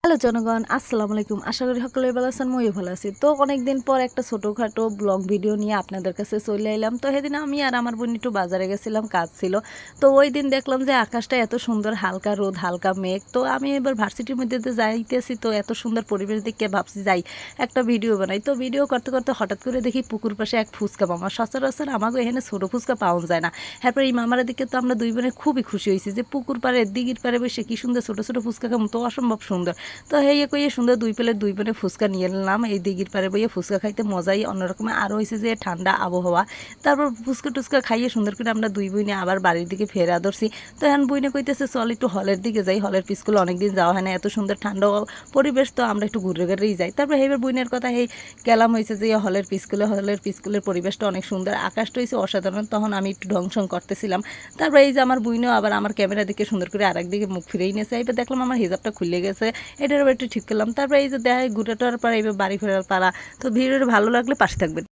Hello জনগণ, আসসালামু আলাইকুম। আশা করি সকলেই ভালো আছেন, মইও ভালো আছি। তো অনেকদিন পর একটা ছোটোখাটো ব্লগ ভিডিও নিয়ে আপনাদের কাছে চলে এলাম। তো সেদিন আমি আর আমার বোন একটু বাজারে গেছিলাম, কাজ ছিল। তো ওই দিন দেখলাম যে আকাশটা এত সুন্দর, হালকা রোদ হালকা মেঘ। তো আমি এবার ভার্সিটির মধ্যে দিয়ে যাইতেছি, তো এত সুন্দর পরিবেশ দেখে ভাবছি যাই একটা ভিডিও বানাই। তো ভিডিও করতে করতে হঠাৎ করে দেখি পুকুর পাশে এক ফুচকা মামা। সচরাচর আমাকে এখানে ছোটো ফুচকা পাওয়া যায় না। এরপর এই মামার দিকে তো আমরা দুই বোনে খুবই খুশি হয়েছি যে পুকুর পাড়ে দিঘির পাড়ে বসে কি সুন্দর ছোটো ছোটো ফুচকা খাবো, তো অসম্ভব সুন্দর। তো হেয়ে কইয়ে সুন্দর দুই প্লেট দুই বোনে ফুচকা নিয়ে নিলাম। এই দিঘির পাড়ে বইয়ে ফুচকা খাইতে মজাই অন্যরকম। আরও হয়েছে যে ঠান্ডা আবহাওয়া। তারপর ফুচকা টুচকা খাইয়ে সুন্দর করে আমরা দুই বইনে আবার বাড়ির দিকে ফেরা ধরছি। তো এখন বইনে কইতেছে চল একটু হলের দিকে যাই, হলের পিসগুলো অনেকদিন যাওয়া হয় না, এত সুন্দর ঠান্ডা পরিবেশ, তো আমরা একটু ঘুরে ঘুরেই যাই। তারপর এইবার বইনের কথা এই গেলাম, হয়েছে যে হলের পিসগুলোর পরিবেশটা অনেক সুন্দর, আকাশটা হয়েছে অসাধারণ। তখন আমি একটু ঢংসং করতেছিলাম। তারপর এই যে আমার বইনেও আবার আমার ক্যামেরা দিকে সুন্দর করে আরেক দিকে মুখ ফিরেই নিয়েছে। এবার দেখলাম আমার হিজাবটা খুলে গেছে, এটার একটু ঠিক করলাম। তারপরে এই যে দেখা ঘুরে টোয়ার পর এবার বাড়ি ফেরার পালা। তো ভিডিওটা ভালো লাগলে পাশে থাকবেন।